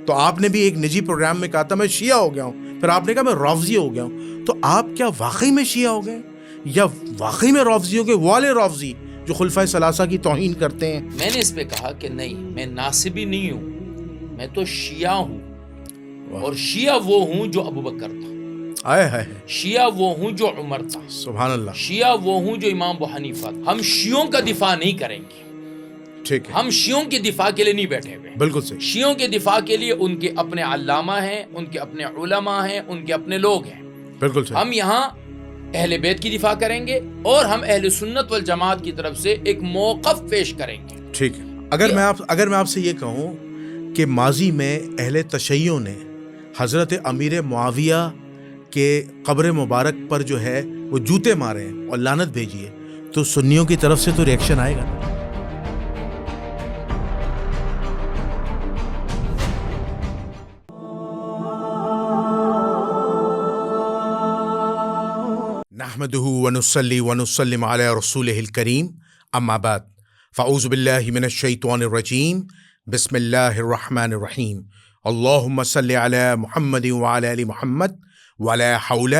تو آپ نے بھی ایک نجی پروگرام میں کہا تھا میں شیعہ ہو گیا ہوں، پھر آپ نے کہا میں رافضی ہو گیا ہوں. تو آپ کیا واقعی میں شیعہ ہو گئے یا واقعی میں رافضی ہو گئے؟ والے رافضی جو خلفائے ثلاثہ کی توہین کرتے ہیں. میں نے اس پہ کہا کہ نہیں، میں ناصبی نہیں ہوں، میں تو شیعہ ہوں. اور شیعہ وہ ہوں جو ابو بکر تھا، آئے ہائے، شیعہ وہ ہوں جو عمر تھا، سبحان اللہ. شیعہ وہ ہوں جو امام ابو حنیفہ تھا. ہم شیعوں کا دفاع نہیں کریں گے، ٹھیک ہے، ہم شیعوں کے دفاع کے لیے نہیں بیٹھے ہوئے. بالکل صحیح. شیعوں کے دفاع کے لیے ان کے اپنے علامہ ہیں، ان کے اپنے علماء ہیں، ان کے اپنے لوگ ہیں. بالکل صحیح. ہم یہاں اہل بیت کی دفاع کریں گے اور ہم اہل سنت والجماعت کی طرف سے ایک موقف پیش کریں گے. ٹھیک ہے. اگر میں آپ سے یہ کہوں کہ ماضی میں اہل تشیع نے حضرت امیر معاویہ کے قبر مبارک پر جو ہے وہ جوتے مارے ہیں اور لعنت بھیجی ہے، تو سنیوں کی طرف سے تو ریئیکشن آئے گا. نحمده ونصلي ونسلم على رسوله الكريم، اما بعد فاعوذ بالله من الشيطان الرجيم، بسم الله الرحمن الرحيم. اللهم صل على محمد وعلى ال محمد ولا حول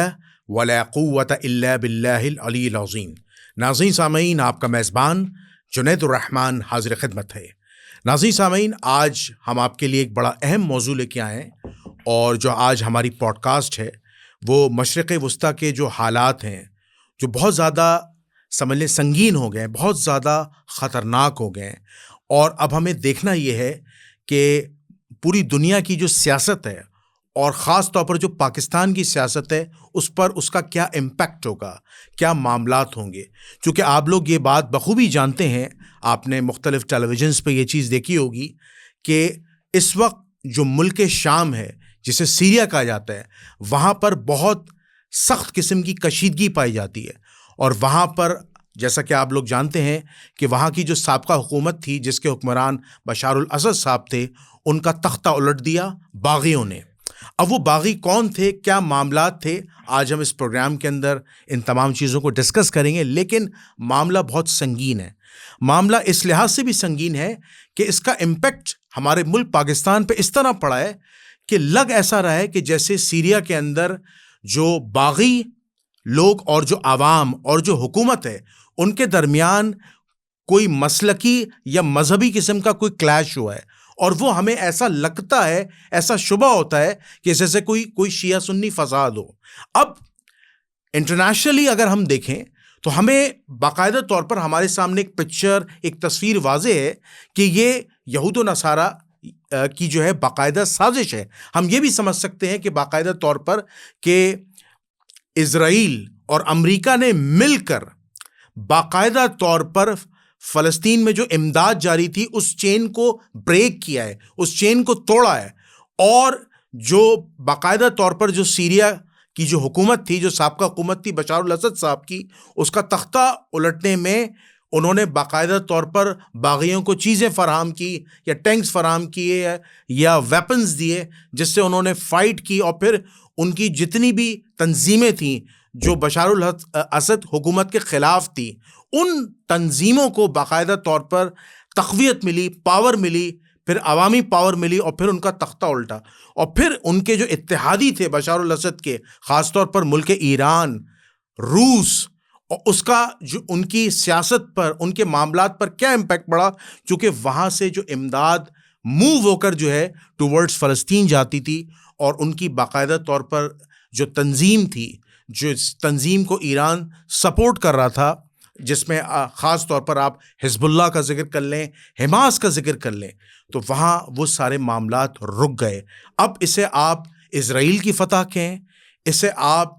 ولا قوة الا بالله العلی العظیم. ناظرین سامعین، آپ کا میزبان جنید الرحمن حاضر خدمت ہے. ناظرین سامعین، آج ہم آپ کے لیے ایک بڑا اہم موضوع لے کے آئے ہیں، اور جو آج ہماری پوڈ کاسٹ ہے وہ مشرق وسطیٰ کے جو حالات ہیں جو بہت زیادہ سمجھ لیں سنگین ہو گئے، بہت زیادہ خطرناک ہو گئے ہیں. اور اب ہمیں دیکھنا یہ ہے کہ پوری دنیا کی جو سیاست ہے اور خاص طور پر جو پاکستان کی سیاست ہے اس پر اس کا کیا امپیکٹ ہوگا، کیا معاملات ہوں گے. چونکہ آپ لوگ یہ بات بخوبی جانتے ہیں، آپ نے مختلف ٹیلی ویژنس پہ یہ چیز دیکھی ہوگی کہ اس وقت جو ملک شام ہے جسے سیریا کہا جاتا ہے، وہاں پر بہت سخت قسم کی کشیدگی پائی جاتی ہے. اور وہاں پر جیسا کہ آپ لوگ جانتے ہیں کہ وہاں کی جو سابقہ حکومت تھی جس کے حکمران بشار الاسد صاحب تھے، ان کا تختہ الٹ دیا باغیوں نے. اب وہ باغی کون تھے، کیا معاملات تھے، آج ہم اس پروگرام کے اندر ان تمام چیزوں کو ڈسکس کریں گے. لیکن معاملہ بہت سنگین ہے. معاملہ اس لحاظ سے بھی سنگین ہے کہ اس کا امپیکٹ ہمارے ملک پاکستان پہ اس طرح پڑا ہے کہ لگ ایسا رہا ہے کہ جیسے سیریا کے اندر جو باغی لوگ اور جو عوام اور جو حکومت ہے ان کے درمیان کوئی مسلکی یا مذہبی قسم کا کوئی کلیش ہوا ہے. اور وہ ہمیں ایسا لگتا ہے، ایسا شبہ ہوتا ہے کہ جیسے کوئی شیعہ سنی فساد ہو. اب انٹرنیشنلی اگر ہم دیکھیں تو ہمیں باقاعدہ طور پر ہمارے سامنے ایک پکچر، ایک تصویر واضح ہے کہ یہ یہود و نصارہ کی جو ہے باقاعدہ سازش ہے. ہم یہ بھی سمجھ سکتے ہیں کہ باقاعدہ طور پر کہ اسرائیل اور امریکہ نے مل کر باقاعدہ طور پر فلسطین میں جو امداد جاری تھی اس چین کو بریک کیا ہے، اس چین کو توڑا ہے. اور جو باقاعدہ طور پر جو سیریا کی جو حکومت تھی، جو سابقہ حکومت تھی بشار الاسد صاحب کی، اس کا تختہ الٹنے میں انہوں نے باقاعدہ طور پر باغیوں کو چیزیں فراہم کی، یا ٹینکس فراہم کیے یا ویپنز دیے، جس سے انہوں نے فائٹ کی. اور پھر ان کی جتنی بھی تنظیمیں تھیں جو بشار الاسد حکومت کے خلاف تھی، ان تنظیموں کو باقاعدہ طور پر تقویت ملی، پاور ملی، پھر عوامی پاور ملی، اور پھر ان کا تختہ الٹا. اور پھر ان کے جو اتحادی تھے بشار الاسد کے، خاص طور پر ملک ایران، روس، اور اس کا جو ان کی سیاست پر، ان کے معاملات پر کیا امپیکٹ پڑا. چونکہ وہاں سے جو امداد موو ہو کر جو ہے ٹورڈز فلسطین جاتی تھی، اور ان کی باقاعدہ طور پر جو تنظیم تھی، جو تنظیم کو ایران سپورٹ کر رہا تھا، جس میں خاص طور پر آپ حزب اللہ کا ذکر کر لیں، حماس کا ذکر کر لیں، تو وہاں وہ سارے معاملات رک گئے. اب اسے آپ اسرائیل کی فتح کہیں، اسے آپ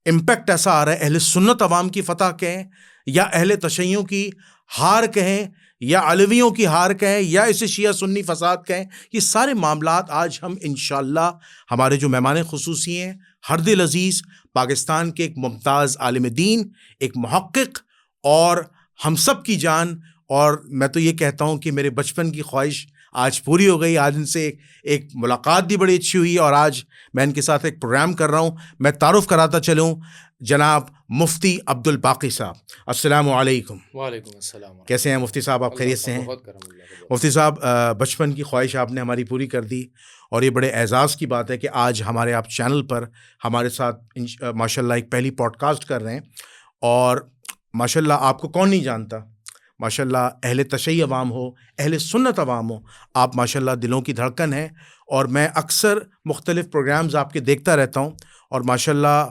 امپیکٹ ایسا آ رہا ہے اہل سنت عوام کی فتح کہیں، یا اہل تشیع کی ہار کہیں، یا علویوں کی ہار کہیں، یا اسے شیعہ سنی فساد کہیں. یہ سارے معاملات آج ہم انشاءاللہ ہمارے جو مہمان خصوصی ہیں، ہردل عزیز، پاکستان کے ایک ممتاز عالم دین، ایک محقق، اور ہم سب کی جان، اور میں تو یہ کہتا ہوں کہ میرے بچپن کی خواہش آج پوری ہو گئی. آج ان سے ایک ملاقات بھی بڑی اچھی ہوئی اور آج میں ان کے ساتھ ایک پروگرام کر رہا ہوں. میں تعارف کراتا چلوں جناب مفتی عبد الباقی صاحب. السلام علیکم. وعلیکم السلام. کیسے ہیں مفتی صاحب؟ آپ خیریت سے ہیں؟ مفتی صاحب بچپن کی خواہش آپ نے ہماری پوری کر دی اور یہ بڑے اعزاز کی بات ہے کہ آج ہمارے آپ چینل پر ہمارے ساتھ ماشاء اللہ ایک پہلی پوڈ کاسٹ کر رہے ہیں. اور ماشاء اللہ آپ کو کون نہیں جانتا, ماشاء اللہ اہل تشیع عوام ہو, اہل سنت عوام ہو, آپ ماشاء اللہ دلوں کی دھڑکن ہیں. اور میں اکثر مختلف پروگرامز آپ کے دیکھتا رہتا ہوں اور ماشاء اللہ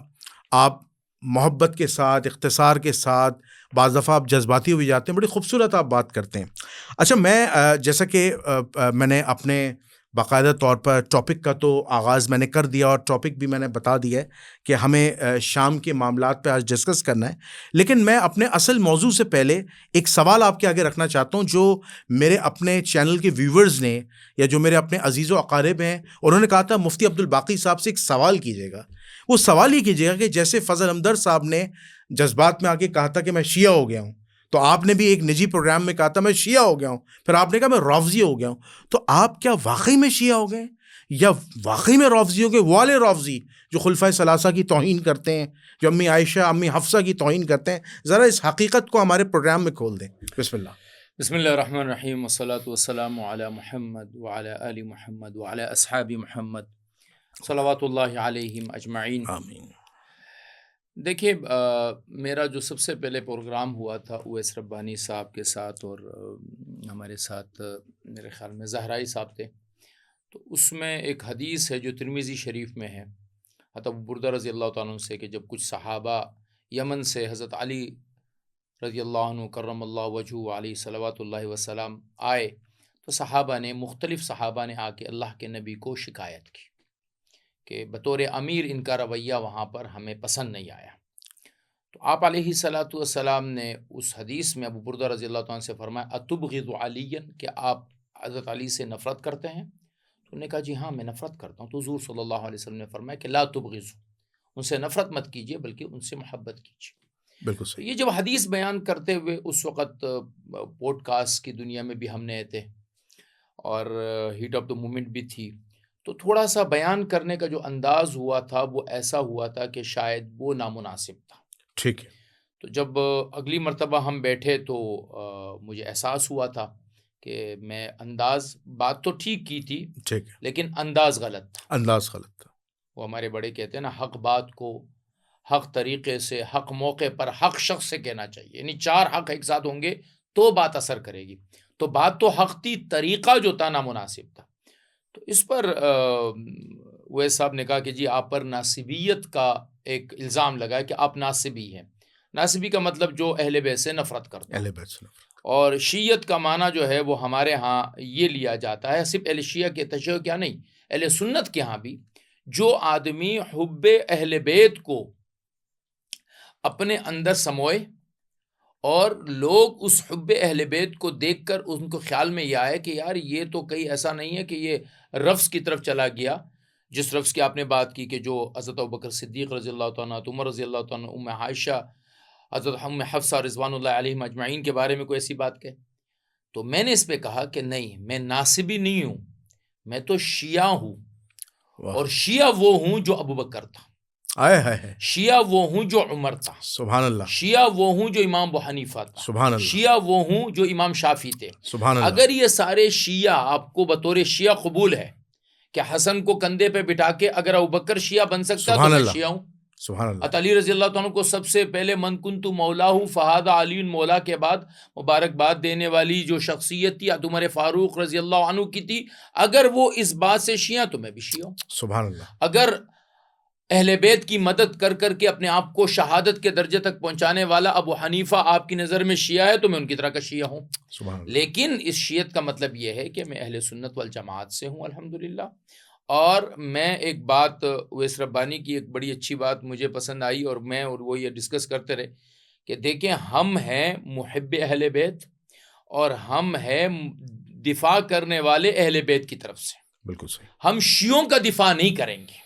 آپ محبت کے ساتھ, اختصار کے ساتھ, بعض دفعہ آپ جذباتی ہوئے جاتے ہیں, بڑی خوبصورت آپ بات کرتے ہیں. اچھا, میں جیسا کہ میں نے اپنے باقاعدہ طور پر ٹاپک کا تو آغاز میں نے کر دیا اور ٹاپک بھی میں نے بتا دیا ہے کہ ہمیں شام کے معاملات پہ آج ڈسکس کرنا ہے. لیکن میں اپنے اصل موضوع سے پہلے ایک سوال آپ کے آگے رکھنا چاہتا ہوں جو میرے اپنے چینل کے ویورز نے یا جو میرے اپنے عزیز و اقارب ہیں, انہوں نے کہا تھا مفتی عبد الباقی صاحب سے ایک سوال کیجیے گا. وہ سوال یہ کیجیے گا کہ جیسے فضل ہمدرد صاحب نے جذبات میں آ کے کہا تھا کہ میں شیعہ ہو گیا ہوں, تو آپ نے بھی ایک نجی پروگرام میں کہا تھا میں شیعہ ہو گیا ہوں, پھر آپ نے کہا میں رافضی ہو گیا ہوں. تو آپ کیا واقعی میں شیعہ ہو گئے یا واقعی میں رافضی ہو گئے؟ والے رافضی جو خلفۂ ثلاثہ کی توہین کرتے ہیں, جو امی عائشہ امی حفصہ کی توہین کرتے ہیں, ذرا اس حقیقت کو ہمارے پروگرام میں کھول دیں. بسم اللہ. بسم اللہ الرحمن الرحیم والصلاة والسلام علی محمد وعلی آل محمد وعلی اصحاب محمد صلوات اللہ علیہم اجمعین. آمین. دیکھیے, میرا جو سب سے پہلے پروگرام ہوا تھا اویس ربانی صاحب کے ساتھ اور ہمارے ساتھ میرے خیال میں زہرائی صاحب تھے, تو اس میں ایک حدیث ہے جو ترمذی شریف میں ہے حضرت ابو بردہ رضی اللہ تعالیٰ عنہ سے کہ جب کچھ صحابہ یمن سے حضرت علی رضی اللہ عنہ کرم اللہ وجہہ علیہ صلوات اللہ وسلام آئے, تو صحابہ نے مختلف صحابہ نے آ کے اللہ کے نبی کو شکایت کی کہ بطور امیر ان کا رویہ وہاں پر ہمیں پسند نہیں آیا. تو آپ علیہ صلاۃ والسلام نے اس حدیث میں ابو بردہ رضی اللہ عنہ سے فرمایا اتبغض علیٰ, کہ آپ حضرت علی سے نفرت کرتے ہیں؟ تو انہوں نے کہا جی ہاں میں نفرت کرتا ہوں. تو حضور صلی اللہ علیہ وسلم نے فرمایا کہ لا تبغضوا, ان سے نفرت مت کیجیے بلکہ ان سے محبت کیجیے. بالکل تو صحیح. یہ جب حدیث بیان کرتے ہوئے اس وقت پوڈ کاسٹ کی دنیا میں بھی ہم نے تھے اور ہیٹ آف دا مومنٹ بھی تھی, تو تھوڑا سا بیان کرنے کا جو انداز ہوا تھا وہ ایسا ہوا تھا کہ شاید وہ نامناسب تھا. ٹھیک ہے. تو جب اگلی مرتبہ ہم بیٹھے تو مجھے احساس ہوا تھا کہ میں انداز, بات تو ٹھیک کی تھی ٹھیک ہے, لیکن انداز غلط تھا. انداز غلط تھا. وہ ہمارے بڑے کہتے ہیں نا, حق بات کو حق طریقے سے حق موقع پر حق شخص سے کہنا چاہیے, یعنی چار حق ایک ساتھ ہوں گے تو بات اثر کرے گی. تو بات تو حق تھی, طریقہ جو تھا نامناسب تھا. تو اس پر اویس صاحب نے کہا کہ جی آپ پر ناصبیت کا ایک الزام لگا ہے کہ آپ ناصبی ہیں. ناصبی کا مطلب جو اہل بیت سے نفرت کرتا ہے, اہل بیت سے نفرت. اور شیعت کا معنی جو ہے وہ ہمارے ہاں یہ لیا جاتا ہے, صرف اہل شیعہ کے تشیع کیا نہیں, اہل سنت کے ہاں بھی جو آدمی حب اہل بیت کو اپنے اندر سموئے اور لوگ اس حب اہل بیت کو دیکھ کر ان کو خیال میں یہ آئے کہ یار یہ تو کہیں ایسا نہیں ہے کہ یہ رفض کی طرف چلا گیا, جس رفض کی آپ نے بات کی کہ جو حضرت ابوبکر صدیق رضی اللہ تعالیٰ عنہ, عمر رضی اللہ تعالیٰ عنہ, ام عائشہ, حضرت ام حفصہ رضوان اللہ علیہم اجمعین کے بارے میں کوئی ایسی بات کہے. تو میں نے اس پہ کہا کہ نہیں, میں ناصبی نہیں ہوں, میں تو شیعہ ہوں. اور شیعہ وہ ہوں جو ابو بکر تھا, شیعہ وہ ہوں جو عمر تھا, سبحان اللہ, شیعہ وہ ہوں جو امام ابو حنیفہ تھا, سبحان اللہ, شیعہ وہ ہوں جو امام شافعی تھے. سبحان اللہ. اگر یہ سارے شیعہ آپ کو بطور شیعہ قبول ہے کہ حسن کو کندھے پہ بٹھا کے اگر ابوبکر شیعہ بن سکتا ہے تو میں شیعہ ہوں. سبحان اللہ. علی رضی اللہ عنہ کو سب سے پہلے من کنت مولاہ فہذا علی مولا کے بعد مبارکباد دینے والی جو شخصیت تھی عمر فاروق رضی اللہ عنہ کی تھی. اگر وہ اس بات سے شیعہ تو میں بھی شیعہ ہوں. سبحان اللہ. اگر اہل بیت کی مدد کر کر کے اپنے آپ کو شہادت کے درجے تک پہنچانے والا ابو حنیفہ آپ کی نظر میں شیعہ ہے تو میں ان کی طرح کا شیعہ ہوں. سبحان اللہ. لیکن اس شیعت کا مطلب یہ ہے کہ میں اہل سنت والجماعت سے ہوں الحمدللہ. اور میں ایک بات اویس ربانی کی ایک بڑی اچھی بات مجھے پسند آئی اور میں اور وہ یہ ڈسکس کرتے رہے کہ دیکھیں ہم ہیں محب اہل بیت اور ہم ہیں دفاع کرنے والے اہل بیت کی طرف سے. بالکل صحیح. ہم شیعوں کا دفاع نہیں کریں گے.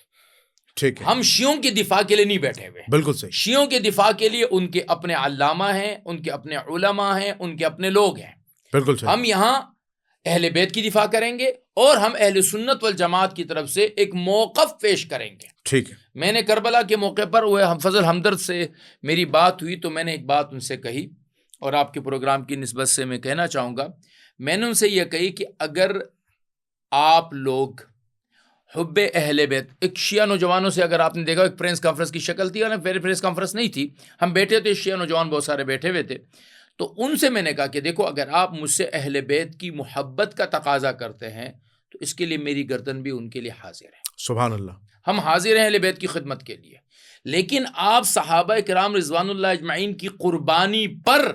ٹھیک ہے. ہم شیعوں کے دفاع کے لیے نہیں بیٹھے ہوئے. بالکل صحیح. شیعوں کے دفاع کے لیے ان کے اپنے علامہ ہیں, ان کے اپنے علماء ہیں, ان کے اپنے لوگ ہیں. بالکل صحیح. ہم یہاں اہل بیت کی دفاع کریں گے اور ہم اہل سنت والجماعت کی طرف سے ایک موقف پیش کریں گے. ٹھیک ہے. میں نے کربلا کے موقع پر وہ فضل ہمدرد سے میری بات ہوئی تو میں نے ایک بات ان سے کہی اور آپ کے پروگرام کی نسبت سے میں کہنا چاہوں گا. میں نے ان سے یہ کہی کہ اگر آپ لوگ حب اہل بیت، ایک شیعہ نوجوانوں سے اگر آپ نے دیکھا ایک پریس کانفرنس کی شکل تھی، اور پریس کانفرنس نہیں تھی، ہم بیٹھے تھے، شیعہ نوجوان بہت سارے بیٹھے ہوئے تھے. تو ان سے میں نے کہا کہ دیکھو اگر آپ مجھ سے اہل بیت کی محبت کا تقاضا کرتے ہیں تو اس کے لیے میری گردن بھی ان کے لیے حاضر ہے. سبحان اللہ. ہم حاضر ہیں اہل بیت کی خدمت کے لیے، لیکن آپ صحابہ کرام رضوان اللہ اجمعین کی قربانی پر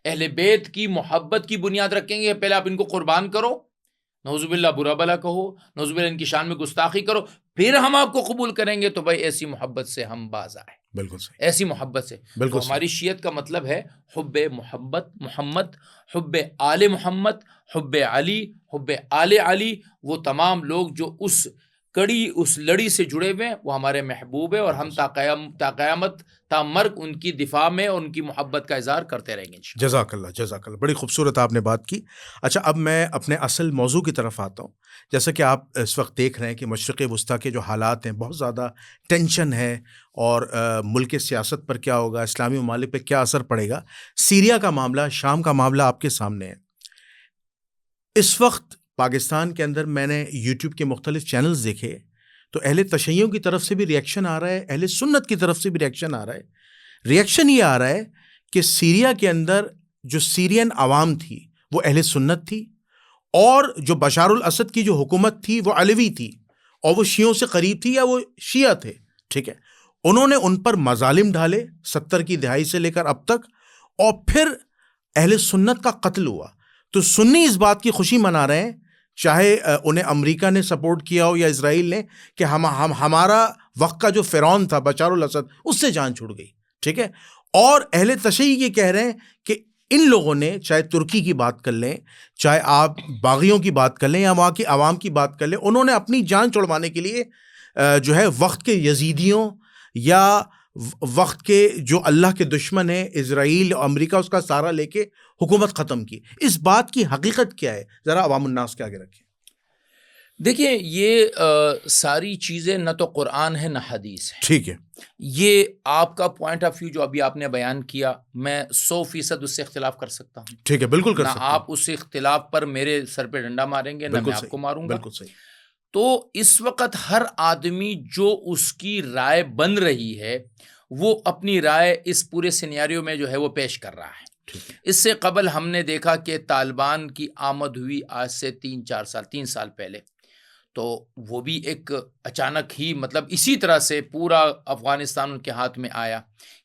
اہل بیت کی محبت کی بنیاد رکھیں گے. پہلے آپ ان کو قربان کرو، نعوذ باللہ برا بلا کہو، نعوذ باللہ ان کی شان میں گستاخی کرو، پھر ہم آپ کو قبول کریں گے. تو بھائی ایسی محبت سے ہم باز آئے. بالکل صحیح. ایسی محبت سے. بالکل تو ہماری شیعت کا مطلب ہے حب محمد، حب آل محمد، حب علی، حب آل علی. وہ تمام لوگ جو اس لڑی سے جڑے ہوئے ہیں وہ ہمارے محبوب ہیں، اور ہم تا قیامت تا مرگ ان کی دفاع میں اور ان کی محبت کا اظہار کرتے رہیں گے انشاءاللہ. جزاک اللہ، جزاک اللہ. بڑی خوبصورت آپ نے بات کی. اچھا، اب میں اپنے اصل موضوع کی طرف آتا ہوں. جیسا کہ آپ اس وقت دیکھ رہے ہیں کہ مشرق وسطیٰ کے جو حالات ہیں بہت زیادہ ٹینشن ہے، اور ملک سیاست پر کیا ہوگا، اسلامی ممالک پہ کیا اثر پڑے گا. سیریا کا معاملہ، شام کا معاملہ آپ کے سامنے ہے. اس وقت پاکستان کے اندر میں نے یوٹیوب کے مختلف چینلز دیکھے تو اہل تشیعوں کی طرف سے بھی ریئیکشن آ رہا ہے، اہل سنت کی طرف سے بھی ریئیکشن آ رہا ہے. ریئیکشن یہ آ رہا ہے کہ سیریا کے اندر جو سیرین عوام تھی وہ اہل سنت تھی، اور جو بشار الاسد کی جو حکومت تھی وہ علوی تھی، اور وہ شیعوں سے قریب تھی یا وہ شیعہ تھے. ٹھیک ہے. انہوں نے ان پر مظالم ڈالے 70 کی دہائی سے لے کر اب تک، اور پھر اہل سنت کا قتل ہوا. تو سنی اس بات کی خوشی منا رہے ہیں، چاہے انہیں امریکہ نے سپورٹ کیا ہو یا اسرائیل نے، کہ ہمارا وقت کا جو فرعون تھا بشار الاسد اس سے جان چھوٹ گئی. ٹھیک ہے. اور اہل تشیع یہ کہہ رہے ہیں کہ ان لوگوں نے، چاہے ترکی کی بات کر لیں، چاہے آپ باغیوں کی بات کر لیں یا وہاں کی عوام کی بات کر لیں، انہوں نے اپنی جان چھڑوانے کے لیے جو ہے وقت کے یزیدیوں یا وقت کے جو اللہ کے دشمن ہیں اسرائیل اور امریکہ، اس کا سہارا لے کے حکومت ختم کی. اس بات کی حقیقت کیا ہے، ذرا عوام الناس کے آگے رکھیں. دیکھیں، یہ ساری چیزیں نہ تو قرآن ہے نہ حدیث ہے. ٹھیک ہے. یہ آپ کا پوائنٹ آف ویو جو ابھی آپ نے بیان کیا، میں 100% اس سے اختلاف کر سکتا ہوں. ٹھیک ہے، بالکل کر نہ سکتے ہیں. آپ اس اختلاف پر میرے سر پہ ڈنڈا ماریں گے، نہ میں آپ کو ماروں گا. بالکل صحیح. تو اس وقت ہر آدمی جو اس کی رائے بن رہی ہے وہ اپنی رائے اس پورے سینیریو میں جو ہے وہ پیش کر رہا ہے. اس سے قبل ہم نے دیکھا کہ طالبان کی آمد ہوئی آج سے 3 سال پہلے، تو وہ بھی ایک اچانک ہی، مطلب اسی طرح سے پورا افغانستان ان کے ہاتھ میں آیا.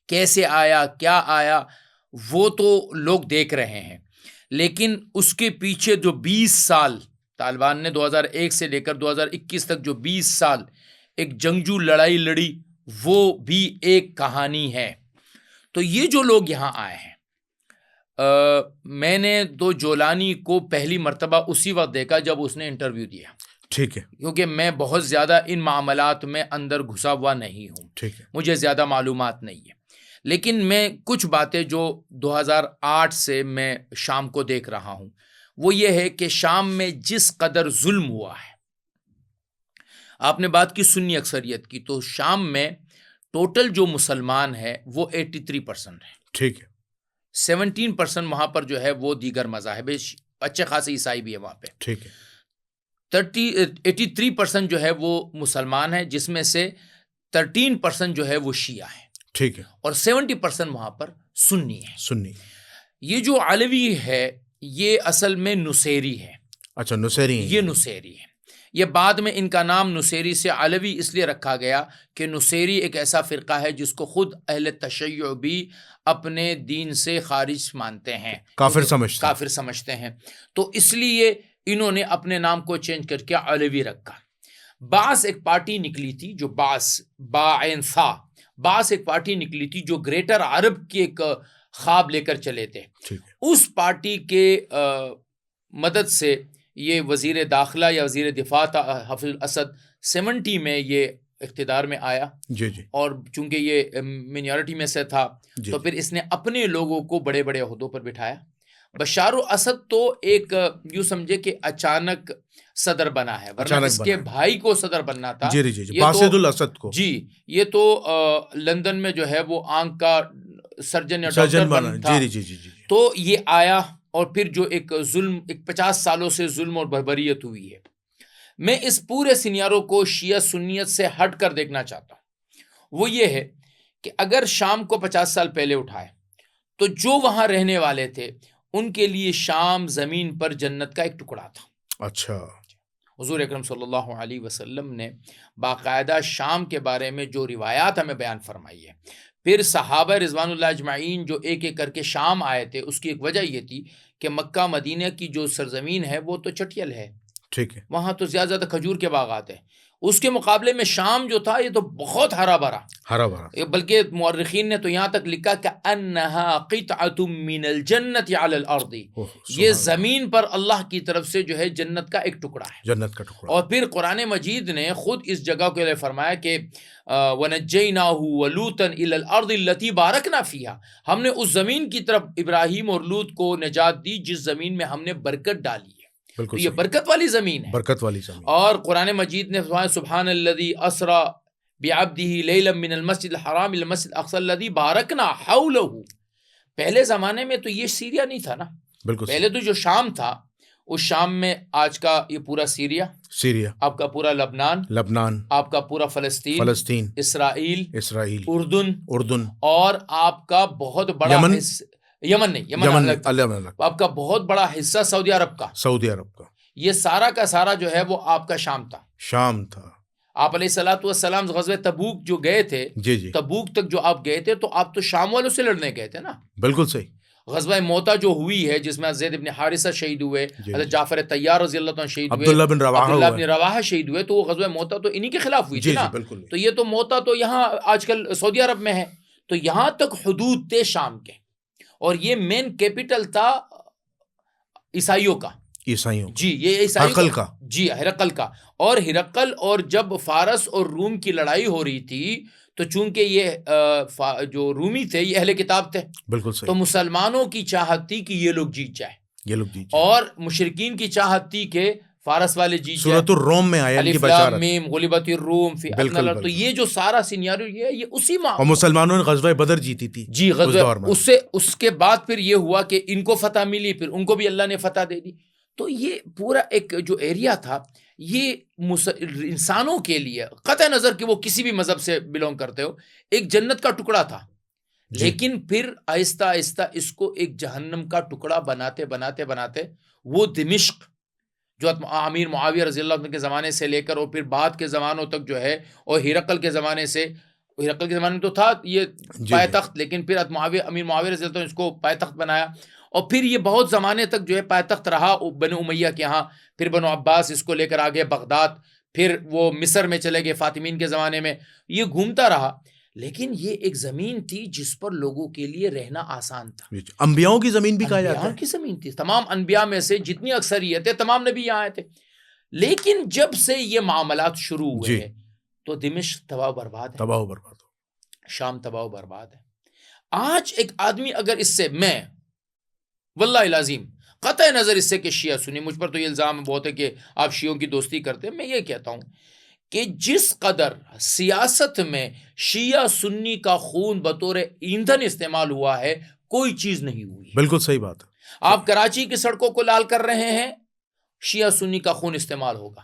کیسے آیا، کیا آیا، وہ تو لوگ دیکھ رہے ہیں. لیکن اس کے پیچھے جو 20 سال طالبان نے 2001 سے لے کر 2021 تک جو 20 سال ایک جنگجو لڑائی لڑی، وہ بھی ایک کہانی ہے. تو یہ جو لوگ یہاں آئے ہیں، میں نے تو جولانی کو پہلی مرتبہ اسی وقت دیکھا جب اس نے انٹرویو دیا. ٹھیک ہے. کیونکہ میں بہت زیادہ ان معاملات میں اندر گھسا ہوا نہیں ہوں. ٹھیک ہے. مجھے زیادہ معلومات نہیں ہے، لیکن میں کچھ باتیں جو 2008 سے میں شام کو دیکھ رہا ہوں، وہ یہ ہے کہ شام میں جس قدر ظلم ہوا ہے. آپ نے بات کی سنی اکثریت کی، تو شام میں ٹوٹل جو مسلمان ہے وہ 83% ہے. ٹھیک ہے. 17% وہاں پر جو ہے وہ دیگر مذاہب، اچھے خاصے عیسائی بھی ہے وہاں پہ. ٹھیک ہے. 83% جو ہے وہ مسلمان ہے، جس میں سے 13% جو ہے وہ شیعہ ہے. ٹھیک ہے. اور 70% وہاں پر سنی ہے. سنی. یہ جو علوی ہے یہ اصل میں نصیری ہے. اچھا، نصیری ہیں. یہ نصیری ہے. یہ بعد میں ان کا نام نصیری سے علوی اس لیے رکھا گیا کہ نصیری ایک ایسا فرقہ ہے جس کو خود اہل تشیع بھی اپنے دین سے خارج مانتے ہیں، کافر سمجھتے ہیں. تو اس لیے انہوں نے اپنے نام کو چینج کر کے علوی رکھا. بعض ایک پارٹی نکلی تھی جو بعض ایک پارٹی نکلی تھی جو گریٹر عرب کی ایک خواب لے کر چلے تھے. اس پارٹی کے مدد سے یہ وزیر داخلہ یا وزیر دفاع تھا حافظ الاسد، 70 میں یہ اقتدار میں آیا. جی. اور چونکہ یہ مینورٹی میں سے تھا، تو پھر اس نے اپنے لوگوں کو بڑے بڑے عہدوں پر بٹھایا. بشار الاسد تو ایک یوں سمجھے کہ اچانک صدر بنا ہے، ورنہ اس کے بھائی کو صدر بننا تھا. جی جی جی، باسط الاسد کو. جی یہ تو لندن میں جو ہے وہ آنکھ کا سرجن یا ڈاکٹر بنا تھا. جی جی جی جی. تو یہ آیا اور پھر جو ایک ظلم، ایک 50 سالوں سے ظلم اور بربریت ہوئی ہے. میں اس پورے سینیارو کو شیعہ سنیت سے ہٹ کر دیکھنا چاہتا ہوں. وہ یہ ہے کہ اگر شام کو 50 سال پہلے اٹھائے تو جو وہاں رہنے والے تھے ان کے لیے شام زمین پر جنت کا ایک ٹکڑا تھا. اچھا. حضور اکرم صلی اللہ علیہ وسلم نے باقاعدہ شام کے بارے میں جو روایات ہمیں بیان فرمائی ہے، پھر صحابہ رضوان اللہ اجمعین جو ایک ایک کر کے شام آئے تھے، اس کی ایک وجہ یہ تھی کہ مکہ مدینہ کی جو سرزمین ہے وہ تو چٹیل ہے، ٹھیک ہے، وہاں تو زیادہ کھجور کے باغات ہیں. اس کے مقابلے میں شام جو تھا یہ تو بہت ہرا بھرا، بلکہ مورخین نے تو یہاں تک لکھا کہ انہا قطعۃ من الجنت علی الارض، یہ زمین پر اللہ کی طرف سے جو ہے جنت کا ایک ٹکڑا ہے، جنت کا ٹکڑا. اور پھر قرآن مجید نے خود اس جگہ کے لیے فرمایا کہ وَنَجَّيْنَاهُ وَلُوطًا إِلَى الْأَرْضِ الَّتِي بَارَكْنَا فِيهَا، ہم نے اس زمین کی طرف ابراہیم اور لوط کو نجات دی جس زمین میں ہم نے برکت ڈالی ہے. تو یہ برکت والی زمین ہے، برکت والی زمین. اور قرآن مجید نے فرمایا سبحان الذی اسری بعبدہ لیلا من المسجد الحرام الى المسجد الاقصی الذی بارکنا حولہ. پہلے زمانے میں تو یہ سیریا نہیں تھا نا، بالکل. پہلے تو جو شام تھا اس شام میں آج کا یہ پورا سیریا، آپ کا پورا لبنان، آپ کا پورا فلسطین، اسرائیل، اردن، اور آپ کا بہت بڑا یمن آپ کا بہت بڑا حصہ سعودی عرب کا. یہ سارا کا سارا جو ہے وہ آپ کا شام تھا. آپ علیہ الصلوۃ والسلام غزوہ تبوک جو گئے تھے، تبوک تک جو آپ گئے تھے تو آپ تو شام والوں سے لڑنے گئے تھے نا. بالکل صحیح. غزوہ موتا جو ہوئی ہے جس میں زید بن حارثہ شہید ہوئے، حضرت جعفر طیار رضی اللہ عنہ شہید ہوئے، عبداللہ بن رواحہ شہید ہوئے، تو وہ غزوہ موتا تو انہی کے خلاف ہوئی تھی نا. تو یہ تو موتا تو یہاں آج کل سعودی عرب میں ہے، تو یہاں تک حدود تھے شام کے، اور یہ مین کیپٹل تھا عیسائیوں کا. جی یہ عیسائیوں کا، جی ہرقل کا. اور ہرقل اور جب فارس اور روم کی لڑائی ہو رہی تھی تو چونکہ یہ جو رومی تھے یہ اہل کتاب تھے، بالکل صحیح، تو مسلمانوں کی چاہت تھی کہ یہ لوگ جیت جائے، اور مشرکین کی چاہت تھی کہ فارس والے جیت جائے. سورۃ الروم میں آیا الف لام میم غلبت الروم فی ادنی الارض. تو یہ جو سارا سینیریو یہ اسی میں، اور مسلمانوں نے غزوہ بدر جیتی تھی. جی غزوہ، اس کے بعد پھر یہ ہوا کہ ان کو فتح ملی، پھر ان کو بھی اللہ نے فتح دے دی. تو یہ پورا ایک جو ایریا تھا یہ انسانوں کے لیے قطع نظر کہ وہ کسی بھی مذہب سے بلونگ کرتے ہو ایک جنت کا ٹکڑا تھا. لیکن پھر آہستہ آہستہ اس کو ایک جہنم کا ٹکڑا بناتے وہ دمشق جو امیر معاویہ رضی اللہ عنہ کے زمانے سے لے کر اور پھر بعد کے زمانوں تک جو ہے، اور ہرقل کے زمانے میں تو تھا یہ پائے تخت، لیکن پھر امیر معاویہ رضی اللہ عنہ اس کو پائے تخت بنایا، اور پھر یہ بہت زمانے تک جو ہے پائے تخت رہا بنو امیہ کے ہاں، پھر بنو عباس اس کو لے کر آگے بغداد، پھر وہ مصر میں چلے گئے فاطمین کے زمانے میں، یہ گھومتا رہا. لیکن یہ ایک زمین تھی جس پر لوگوں کے لیے رہنا آسان تھا. انبیاؤں کی زمین بھی کہا جاتا ہے. انبیاؤں کی زمین تھی، تمام انبیاء میں سے جتنی اکثریت ہے تمام نبی یہاں آئے تھے. لیکن جب سے یہ معاملات شروع ہوئے ہیں تو دمشق تباہ و برباد ہے، شام تباہ و برباد ہے. آج ایک آدمی اگر اس سے، میں واللہ العظیم قطع نظر اس سے کہ شیعہ سنی، مجھ پر تو یہ الزام بہت ہے کہ آپ شیعوں کی دوستی کرتے ہیں، میں یہ کہتا ہوں کہ جس قدر سیاست میں شیعہ سنی کا خون بطور ایندھن استعمال ہوا ہے کوئی چیز نہیں ہوئی. بالکل صحیح بات. آپ کراچی کی سڑکوں کو لال کر رہے ہیں، شیعہ سنی کا خون استعمال ہوگا.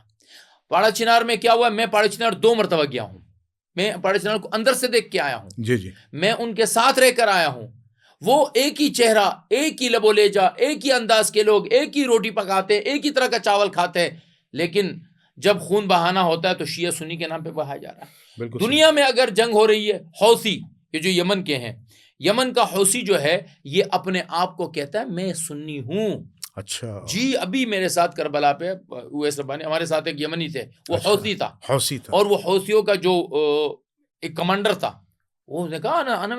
پاڑا چنار میں کیا ہوا؟ میں پاڑا چنار 2 مرتبہ گیا ہوں، میں پاڑا چنار کو اندر سے دیکھ کے آیا ہوں. جی میں ان کے ساتھ رہ کر آیا ہوں. وہ ایک ہی چہرہ، ایک ہی لب و لہجہ، ایک ہی انداز کے لوگ، ایک ہی روٹی پکاتے، ایک ہی طرح کا چاول کھاتے، لیکن جب خون بہانا ہوتا ہے تو شیعہ سنی کے نام پہ بہایا جا رہا ہے. دنیا میں اگر جنگ ہو رہی ہے، حوثی یہ جو یمن کے ہیں، یمن کا حوثی جو ہے یہ اپنے آپ کو کہتا ہے میں سنی ہوں. اچھا جی، ابھی میرے ساتھ کربلا پہ اویس ربانی، ہمارے ساتھ ایک یمنی تھے، وہ حوثی تھا، اور وہ حوثیوں کا جو ایک کمانڈر تھا، وہ نے کہا انا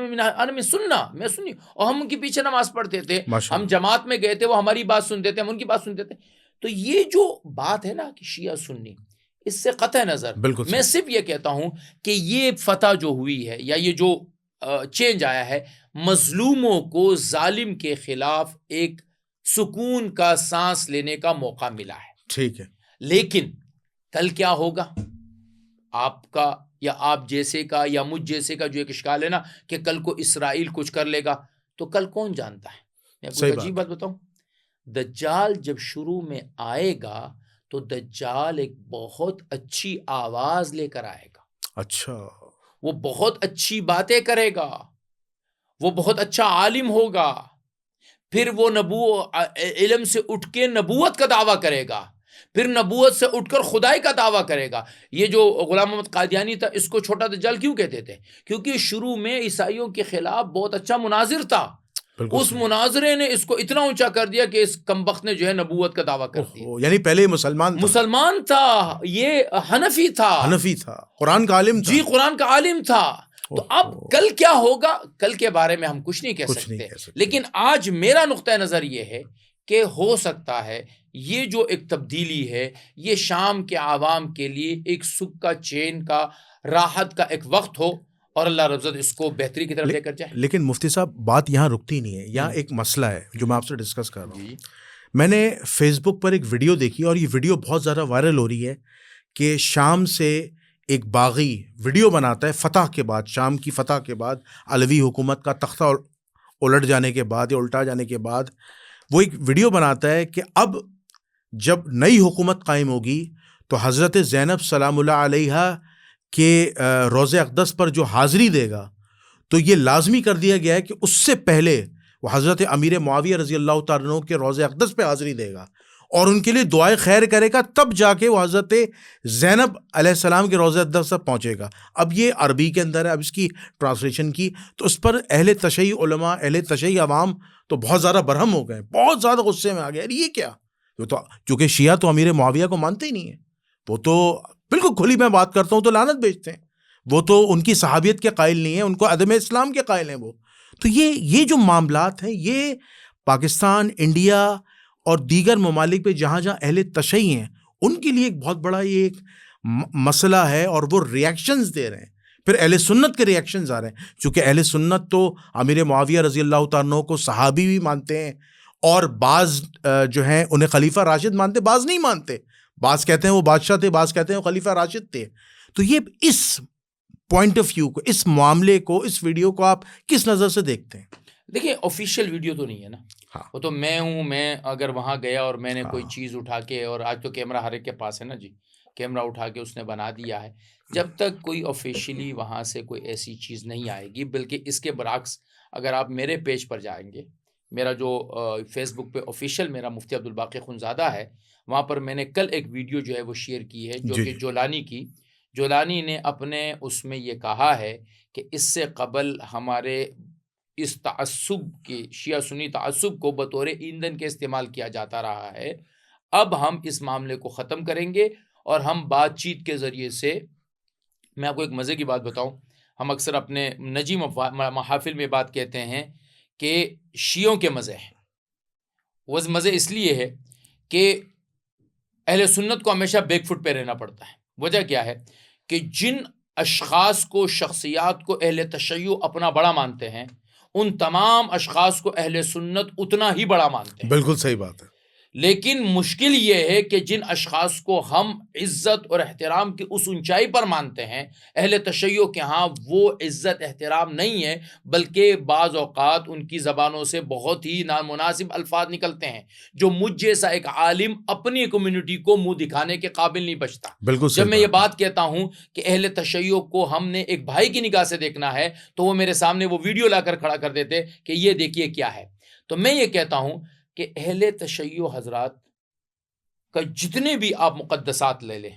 من سننا، میں سنی، اور ہم ان کے پیچھے نماز پڑھتے تھے، ہم جماعت میں گئے تھے، وہ ہماری بات سنتے تھے، ہم ان کی بات سنتے تھے. تو یہ جو بات ہے نا کہ شیعہ سنی، اس سے قطع نظر میں صرف یہ کہتا ہوں کہ یہ فتح جو ہوئی ہے یا یہ جو چینج آیا ہے، مظلوموں کو ظالم کے خلاف ایک سکون کا سانس لینے کا موقع ملا ہے. ٹھیک ہے. لیکن کل کیا ہوگا آپ کا یا آپ جیسے کا یا مجھ جیسے کا جو ایک اشکال ہے نا کہ کل کو اسرائیل کچھ کر لے گا, تو کل کون جانتا ہے. میں آپ کو ایک عجیب بات بتاؤں, دجال جب شروع میں آئے گا تو دجال ایک بہت اچھی آواز لے کر آئے گا. اچھا. وہ بہت اچھی باتیں کرے گا, وہ بہت اچھا عالم ہوگا, پھر وہ علم سے اٹھ کے نبوت کا دعویٰ کرے گا, پھر نبوت سے اٹھ کر خدائی کا دعویٰ کرے گا. یہ جو غلام محمد قادیانی تھا اس کو چھوٹا دجال کیوں کہتے تھے؟ کیونکہ شروع میں عیسائیوں کے خلاف بہت اچھا مناظر تھا. اس مناظرے نے اس کو اتنا اونچا کر دیا کہ اس کمبخت نے جو ہے نبوت کا دعویٰ کر دیا. یعنی پہلے مسلمان تھا, یہ حنفی تھا, قرآن کا عالم تھا. جی, قرآن کا عالم تھا. تو اب کل کیا ہوگا, کل کے بارے میں ہم کچھ نہیں کہہ سکتے. لیکن آج میرا نقطہ نظر یہ ہے کہ ہو سکتا ہے یہ جو ایک تبدیلی ہے یہ شام کے عوام کے لیے ایک سکھ کا چین کا راحت کا ایک وقت ہو اور اللہ رب العزت اس کو بہتری کی طرف لے کر جائے. لیکن مفتی صاحب بات یہاں رکتی نہیں ہے, یہاں ایک مسئلہ ہے جو میں آپ سے ڈسکس کر رہا ہوں. میں نے فیس بک پر ایک ویڈیو دیکھی اور یہ ویڈیو بہت زیادہ وائرل ہو رہی ہے کہ شام سے ایک باغی ویڈیو بناتا ہے فتح کے بعد, شام کی فتح کے بعد, علوی حکومت کا تختہ الٹ جانے کے بعد یا الٹا جانے کے بعد وہ ایک ویڈیو بناتا ہے کہ اب جب نئی حکومت قائم ہوگی تو حضرت زینب سلام اللہ علیہا کے روضہ اقدس پر جو حاضری دے گا تو یہ لازمی کر دیا گیا ہے کہ اس سے پہلے وہ حضرت امیر معاویہ رضی اللہ تعالیٰ عنہ کے روضہ اقدس پہ حاضری دے گا اور ان کے لیے دعائے خیر کرے گا, تب جا کے وہ حضرت زینب علیہ السلام کے روضہ اقدس تک پہنچے گا. اب یہ عربی کے اندر ہے, اب اس کی ٹرانسلیشن کی تو اس پر اہل تشیع علماء, اہل تشیع عوام تو بہت زیادہ برہم ہو گئے, بہت زیادہ غصے میں آ گئے. یہ کیا, تو چونکہ شیعہ تو امیر معاویہ کو مانتے ہی نہیں ہیں, وہ تو بالکل کھلی میں بات کرتا ہوں تو لعنت بیچتے ہیں, وہ تو ان کی صحابیت کے قائل نہیں ہیں, ان کو عدم اسلام کے قائل ہیں وہ. تو یہ جو معاملات ہیں یہ پاکستان, انڈیا اور دیگر ممالک پہ جہاں جہاں اہل تشیع ہیں ان کے لیے ایک بہت بڑا یہ ایک مسئلہ ہے اور وہ ریاکشنز دے رہے ہیں. پھر اہل سنت کے ریاکشنز آ رہے ہیں, چونکہ اہل سنت تو امیر معاویہ رضی اللہ تعالیٰ عنہ کو صحابی بھی مانتے ہیں اور بعض جو ہیں انہیں خلیفہ راشد مانتے, بعض نہیں مانتے, بعض کہتے ہیں وہ بادشاہ تھے, بعض کہتے ہیں وہ خلیفہ راشد تھے. تو یہ اس پوائنٹ آف ویو کو, اس معاملے کو, اس ویڈیو کو آپ کس نظر سے دیکھتے ہیں؟ دیکھیں آفیشیل ویڈیو تو نہیں ہے نا, وہ تو میں ہوں, میں اگر وہاں گیا اور میں نے کوئی چیز اٹھا کے, اور آج تو کیمرہ ہر ایک کے پاس ہے نا جی, کیمرہ اٹھا کے اس نے بنا دیا ہے, جب تک کوئی آفیشیلی وہاں سے کوئی ایسی چیز نہیں آئے گی. بلکہ اس کے برعکس اگر آپ میرے پیج پر جائیں گے, میرا جو فیس بک پہ آفیشیل میرا مفتی عبدالباقی خنزادہ ہے, وہاں پر میں نے کل ایک ویڈیو جو ہے وہ شیئر کی ہے جو کہ جولانی نے اپنے اس میں یہ کہا ہے کہ اس سے قبل ہمارے اس تعصب کے, شیعہ سنی تعصب کو بطور ایندھن کے استعمال کیا جاتا رہا ہے. اب ہم اس معاملے کو ختم کریں گے اور ہم بات چیت کے ذریعے سے, میں آپ کو ایک مزے کی بات بتاؤں, ہم اکثر اپنے نجی محافل میں بات کہتے ہیں کہ شیعوں کے مزے ہیں. وہ مزے اس لیے ہے کہ اہل سنت کو ہمیشہ بیک فٹ پہ رہنا پڑتا ہے. وجہ کیا ہے کہ جن اشخاص کو, شخصیات کو اہل تشیع اپنا بڑا مانتے ہیں, ان تمام اشخاص کو اہل سنت اتنا ہی بڑا مانتے ہیں. بالکل صحیح بات ہے. لیکن مشکل یہ ہے کہ جن اشخاص کو ہم عزت اور احترام کی اس اونچائی پر مانتے ہیں, اہل تشیع کے ہاں وہ عزت احترام نہیں ہے, بلکہ بعض اوقات ان کی زبانوں سے بہت ہی نامناسب الفاظ نکلتے ہیں جو مجھ جیسا ایک عالم اپنی کمیونٹی کو منہ دکھانے کے قابل نہیں بچتا. بالکل جب میں یہ بات کہتا ہوں کہ اہل تشیع کو ہم نے ایک بھائی کی نگاہ سے دیکھنا ہے تو وہ میرے سامنے وہ ویڈیو لا کر کھڑا کر دیتے کہ یہ دیکھیے کیا ہے. تو میں یہ کہتا ہوں کہ اہل تشیع حضرات کا جتنے بھی آپ مقدسات لے لیں,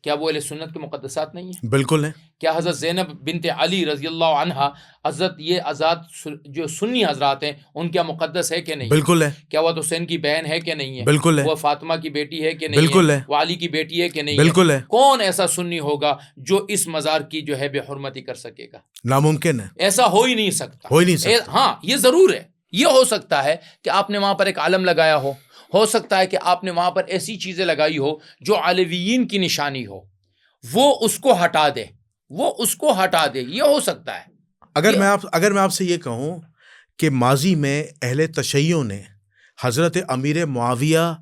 کیا وہ اہل سنت کے مقدسات نہیں ہیں؟ بالکل ہیں. کیا حضرت زینب بنت علی رضی اللہ عنہا, حضرت یہ آزاد جو سنی حضرات ہیں, ان کیا مقدس ہے کہ نہیں؟ بالکل ہے. کیا وہ حسین کی بہن ہے کہ نہیں ہے؟ بالکل ہے. وہ فاطمہ کی بیٹی ہے کہ نہیں بالکل ہے. وہ علی کی بیٹی ہے کہ نہیں بالکل ہے؟ ہے. کون ایسا سنی ہوگا جو اس مزار کی جو ہے بے حرمتی کر سکے گا؟ ناممکن ہے. ایسا ہو ہی نہیں سکتا. ہو ہی نہیں سکتا. ہاں یہ ضرور ہے, یہ ہو سکتا ہے کہ آپ نے وہاں پر ایک عالم لگایا ہو سکتا ہے کہ آپ نے وہاں پر ایسی چیزیں لگائی ہو جو علویین کی نشانی ہو, وہ اس کو ہٹا دے, یہ ہو سکتا ہے. اگر میں آپ سے یہ کہوں کہ ماضی میں اہل تشیع نے حضرت امیر معاویہ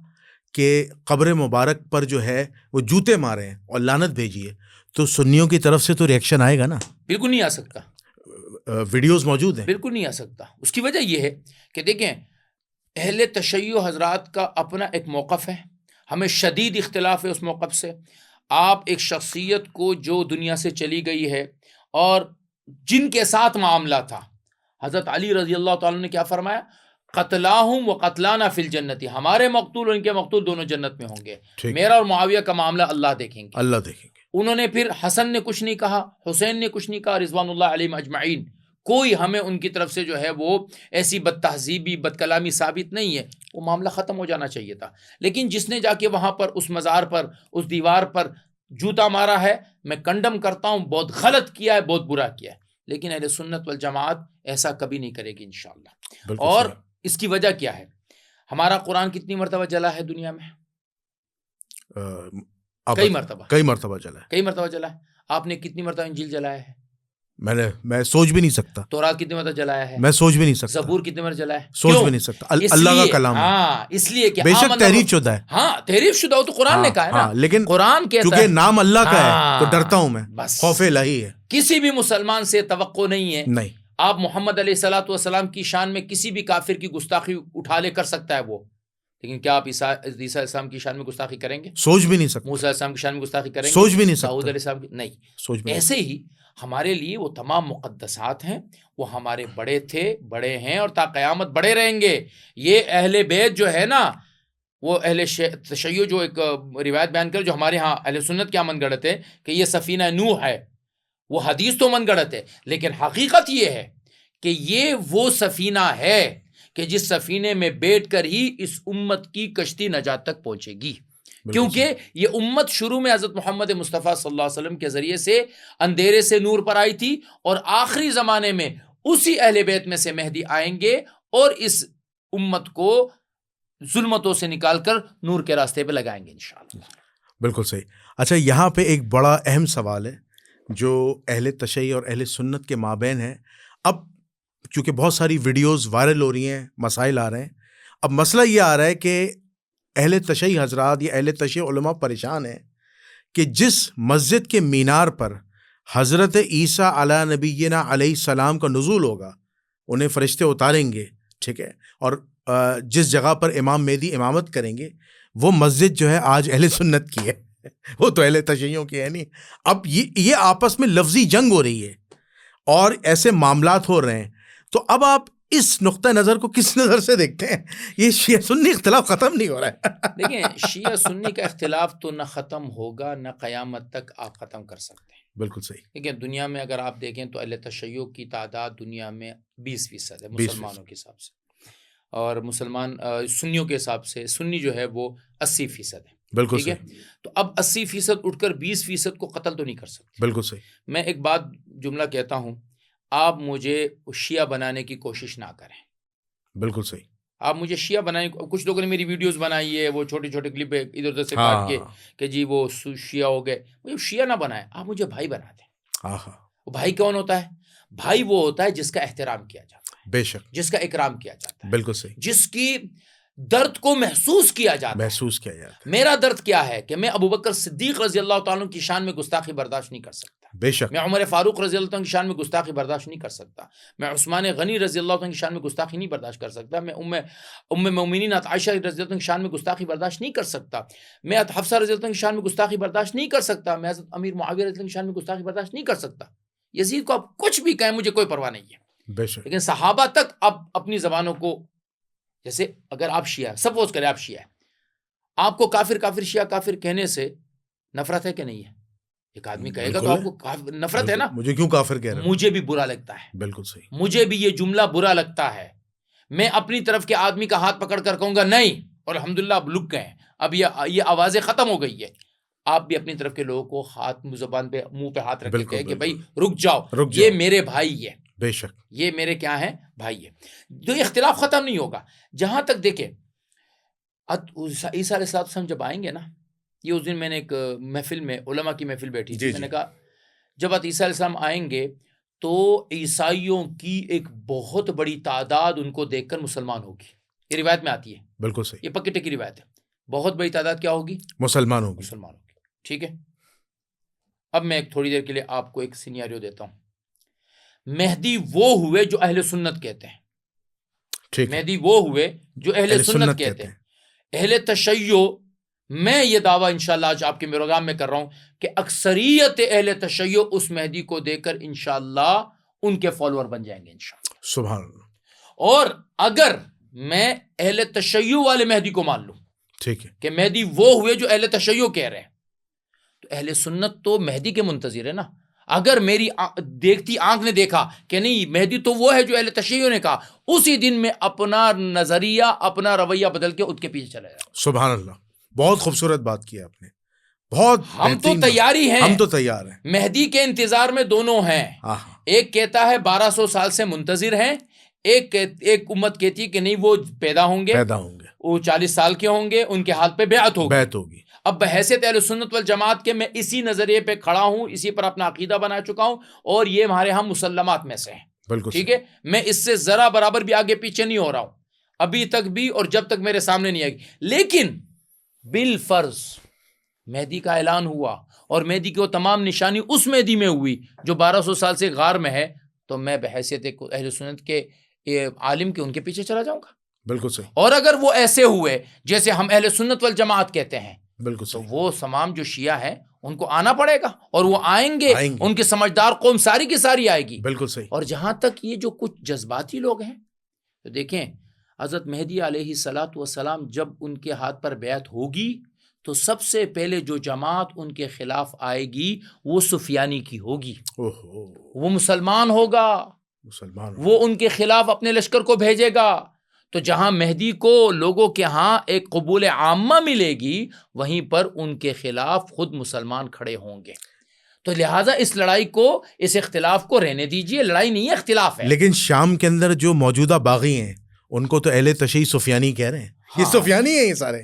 کے قبر مبارک پر جو ہے وہ جوتے مارے ہیں اور لعنت بھیجی ہے، تو سنیوں کی طرف سے تو ریئیکشن آئے گا نا؟ بالکل نہیں آ سکتا، ویڈیوز موجود ہیں. بالکل نہیں آ سکتا. اس کی وجہ یہ ہے کہ دیکھیں اہل تشیع حضرات کا اپنا ایک موقف ہے، ہمیں شدید اختلاف ہے اس موقف سے. آپ ایک شخصیت کو جو دنیا سے چلی گئی ہے اور جن کے ساتھ معاملہ تھا، حضرت علی رضی اللہ تعالیٰ نے کیا فرمایا؟ قتلاہم و قتلانا فی الجنتی، ہمارے مقتول اور ان کے مقتول دونوں جنت میں ہوں گے، میرا اور معاویہ کا معاملہ اللہ دیکھیں گے. اللہ دیکھیں گے. انہوں نے پھر حسن نے کچھ نہیں کہا، حسین نے کچھ نہیں کہا، رضوان اللہ علیہم اجمعین. کوئی ہمیں ان کی طرف سے جو ہے وہ ایسی بد تہذیبی بد کلامی ثابت نہیں ہے. وہ معاملہ ختم ہو جانا چاہیے تھا. لیکن جس نے جا کے وہاں پر اس مزار پر اس دیوار پر جوتا مارا ہے، میں کنڈم کرتا ہوں، بہت غلط کیا ہے، بہت برا کیا ہے. لیکن اہل سنت والجماعت ایسا کبھی نہیں کرے گی انشاءاللہ. اور اس کی وجہ کیا ہے؟ ہمارا قرآن کتنی مرتبہ جلا ہے دنیا میں؟ کئی مرتبہ جلا ہے. آپ نے کتنی مرتبہ انجیل جلایا ہے؟ میں سوچ بھی نہیں سکتا. تورات کتنی مرتبہ جلایا ہے؟ میں سوچ بھی نہیں سکتا. زبور کتنی مرتبہ جلایا ہے؟ سوچ بھی نہیں سکتا. اللہ کا کلام. ہاں، اس لیے کہ بے شک تحریف شدہ ہے. ہاں، تحریف شدہ ہو تو قرآن نے کہا ہے نا. لیکن قرآن کہتا ہے چونکہ نام اللہ کا ہے تو ڈرتا ہوں میں. بس خوف الہی ہے. کسی بھی مسلمان سے توقع نہیں ہے. نہیں. آپ محمد علیہ الصلوۃ والسلام کی شان میں کسی بھی کافر کی گستاخی اٹھا لے کر سکتا ہے وہ، لیکن کیا آپ عیسیٰ علیہ السلام کی شان میں گستاخی کریں گے؟ سوچ بھی نہیں سکتا. موسیٰ علیہ السلام کی شان میں گستاخی کریں گے؟ سوچ بھی نہیں سکتا. داؤد علیہ السلام کی نہیں. سوچ بھی ایسے ہی ہمارے لیے وہ تمام مقدسات ہیں، وہ ہمارے بڑے تھے، بڑے ہیں اور تا قیامت بڑے رہیں گے. یہ اہل بیت جو ہے نا، وہ اہل تشیع جو ایک روایت بیان کر جو ہمارے ہاں اہل سنت کیا من گڑت ہے کہ یہ سفینہ نوح ہے، وہ حدیث تو من گڑت ہے، لیکن حقیقت یہ ہے کہ یہ وہ سفینہ ہے کہ جس سفینے میں بیٹھ کر ہی اس امت کی کشتی نجات تک پہنچے گی. کیونکہ یہ امت شروع میں حضرت محمد مصطفیٰ صلی اللہ علیہ وسلم کے ذریعے سے اندھیرے سے نور پر آئی تھی، اور آخری زمانے میں اسی اہل بیت میں سے مہدی آئیں گے اور اس امت کو ظلمتوں سے نکال کر نور کے راستے پہ لگائیں گے انشاءاللہ. بالکل صحیح. اچھا، یہاں پہ ایک بڑا اہم سوال ہے جو اہل تشیع اور اہل سنت کے مابین ہے. اب چونکہ بہت ساری ویڈیوز وائرل ہو رہی ہیں، مسائل آ رہے ہیں. اب مسئلہ یہ آ رہا ہے کہ اہل تشیع حضرات یا اہل تشیع علماء پریشان ہیں کہ جس مسجد کے مینار پر حضرت عیسیٰ علی نبینا علیہ السلام کا نزول ہوگا، انہیں فرشتے اتاریں گے، ٹھیک ہے، اور جس جگہ پر امام مہدی امامت کریں گے، وہ مسجد جو ہے آج اہل سنت کی ہے، وہ تو اہل تشیعوں کی ہے نہیں. اب یہ آپس میں لفظی جنگ ہو رہی ہے اور ایسے معاملات ہو رہے ہیں. تو اب آپ اس نقطہ نظر کو کس نظر سے دیکھتے ہیں؟ یہ شیعہ سنی اختلاف ختم نہیں ہو رہا ہے. دیکھیں، شیعہ سنی کا اختلاف تو نہ ختم ہوگا نہ قیامت تک آپ ختم کر سکتے ہیں. بالکل صحیح. دیکھیں، دنیا میں اگر آپ دیکھیں تو اہل تشیع کی تعداد دنیا میں 20% ہے مسلمانوں کے حساب سے، اور مسلمان سنیوں کے حساب سے سنی جو ہے وہ 80% ہے. بالکل ٹھیک ہے. تو اب 80% اٹھ کر 20% کو قتل تو نہیں کر سکتے. بالکل صحیح. میں ایک بات جملہ کہتا ہوں، آپ مجھے شیعہ بنانے کی کوشش نہ کریں. بالکل صحیح. آپ مجھے شیعہ بنائیں. کچھ لوگوں نے میری ویڈیوز بنائی ہے، وہ چھوٹے چھوٹے کلپ ادھر ادھر سے کاٹ کے کہ جی وہ شیعہ ہو گئے. مجھے شیعہ نہ بنائیں، آپ مجھے بھائی بنا دیں. بھائی کون ہوتا ہے؟ بھائی وہ ہوتا ہے جس کا احترام کیا جاتا ہے، بے شک، جس کا اکرام کیا جاتا ہے، بالکل صحیح، جس کی درد کو محسوس کیا جاتا ہے. میرا درد کیا ہے کہ میں ابوبکر صدیق رضی اللہ تعالیٰ کی شان میں گستاخی برداشت نہیں کر سکتا. بے شک. میں عمر فاروق رضی اللہ عنہ کی شان میں گستاخی برداشت نہیں کر سکتا. میں عثمان غنی رضی اللہ عنہ کی شان میں گستاخی نہیں برداشت کر سکتا. میں ام مومنین عائشہ رضی اللہ عنہ کی شان میں گستاخی برداشت نہیں کر سکتا. میں حفصہ رضی اللہ عنہ کی شان میں گستاخی برداشت نہیں کر سکتا. میں حضرت امیر معاویہ رضی اللہ عنہ کی شان میں گستاخی برداشت نہیں کر سکتا. یزید کو آپ کچھ بھی کہیں، مجھے کوئی پرواہ نہیں ہے. بے شک. لیکن صحابہ تک آپ اپنی زبانوں کو، جیسے اگر آپ شیعہ، سپوز کریں آپ شیعہ، آپ کو کافر کافر شیعہ کافر کہنے سے نفرت ہے کہ نہیں ہے؟ ایک آدمی کہے گا تو آپ کو نفرت ہے نا. مجھے کیوں کافر کہہ رہے ہیں؟ مجھے بھی برا لگتا ہے. بالکل صحیح. مجھے بھی یہ جملہ برا لگتا ہے. میں اپنی طرف کے آدمی کا ہاتھ پکڑ کر کہوں گا نہیں، اور الحمدللہ اب لک گئے ہیں، اب یہ آوازیں ختم ہو گئی ہے. آپ بھی اپنی طرف کے لوگوں کو ہاتھ زبان پہ منہ پہ ہاتھ رکھ کے کہ بھائی رک جاؤ، یہ میرے بھائی ہے. بے شک، یہ میرے کیا ہیں؟ بھائی ہے. جو اختلاف ختم نہیں ہوگا. جہاں تک دیکھیں عیسیٰ علیہ السلام جب آئیں گے نا، یہ اس دن میں نے ایک محفل میں علماء کی محفل بیٹھی تھی، میں نے کہا جب عیسیٰ علیہ السلام آئیں گے تو عیسائیوں کی ایک بہت بڑی تعداد ان کو دیکھ کر مسلمان ہوگی. یہ روایت میں آتی ہے, بالکل صحیح, یہ پکی ٹکی روایت ہے. بہت بڑی تعداد کیا ہوگی؟ مسلمان ہوگی. مسلمان ہوگی. ٹھیک ہے, اب میں ایک تھوڑی دیر کے لیے آپ کو ایک سینیریو دیتا ہوں. مہدی وہ ہوئے جو اہل سنت کہتے ہیں. ٹھیک ہے, مہدی وہ ہوئے جو اہل سنت کہتے ہیں. اہل تشیع, میں یہ دعویٰ انشاءاللہ آج آپ کے پروگرام میں کر رہا ہوں کہ اکثریت اہل تشیع اس مہدی کو دیکھ کر انشاءاللہ ان کے فالوور بن جائیں گے انشاءاللہ. سبحان اللہ. اور اگر میں اہل تشیع والے مہدی کو مان لوں, ٹھیک ہے, کہ مہدی وہ ہوئے جو اہل تشیع کہہ رہے ہیں, تو اہل سنت تو مہدی کے منتظر ہے نا. اگر میری دیکھتی آنکھ نے دیکھا کہ نہیں مہدی تو وہ ہے جو اہل تشیع نے کہا, اسی دن میں اپنا نظریہ اپنا رویہ بدل کے ان کے پیچھے چلا جائے. سبحان اللہ, بہت خوبصورت بات کی آپ نے, بہت ہم تو تیاری ہیں, ہم تو تیار ہیں. مہدی کے انتظار میں دونوں ہیں. ایک کہتا ہے 1200 سال سے منتظر ہیں, ایک امت کہتی ہے کہ نہیں وہ پیدا ہوں گے, وہ 40 سال کے ہوں گے, ان کے ہاتھ پہ بیعت ہوگی. اب بحیثیت اہل سنت والجماعت کے میں اسی نظریے پہ کھڑا ہوں, اسی پر اپنا عقیدہ بنا چکا ہوں, اور یہ ہمارے ہم مسلمات میں سے ہیں. بالکل ٹھیک ہے, میں اس سے ذرا برابر بھی آگے پیچھے نہیں ہو رہا ہوں ابھی تک بھی, اور جب تک میرے سامنے نہیں آئے گی. لیکن بالفرض مہدی کا اعلان ہوا اور مہدی کی وہ تمام نشانی اس مہدی میں ہوئی جو 1200 سال سے غار میں ہے, تو میں بحیثیت اہل سنت کے عالم کے ان کے پیچھے چلا جاؤں گا. بالکل صحیح. اور اگر وہ ایسے ہوئے جیسے ہم اہل سنت والجماعت کہتے ہیں, بالکل صحیح, تو وہ تمام جو شیعہ ہیں ان کو آنا پڑے گا, اور وہ آئیں گے. ان کی سمجھدار قوم ساری کی ساری آئے گی. بالکل صحیح. اور جہاں تک یہ جو کچھ جذباتی لوگ ہیں, تو دیکھیں حضرت مہدی علیہ الصلوۃ والسلام جب ان کے ہاتھ پر بیعت ہوگی, تو سب سے پہلے جو جماعت ان کے خلاف آئے گی وہ سفیانی کی ہوگی. وہ مسلمان ہوگا, وہ ان کے خلاف اپنے لشکر کو بھیجے گا. تو جہاں مہدی کو لوگوں کے ہاں ایک قبول عامہ ملے گی, وہیں پر ان کے خلاف خود مسلمان کھڑے ہوں گے. تو لہٰذا اس لڑائی کو, اس اختلاف کو رہنے دیجئے, لڑائی نہیں ہے اختلاف ہے. لیکن شام کے اندر جو موجودہ باغی ہیں ان کو تو اہل تشیع سفیانی کہہ رہے ہیں. یہ سفیانی ہیں یہ سارے.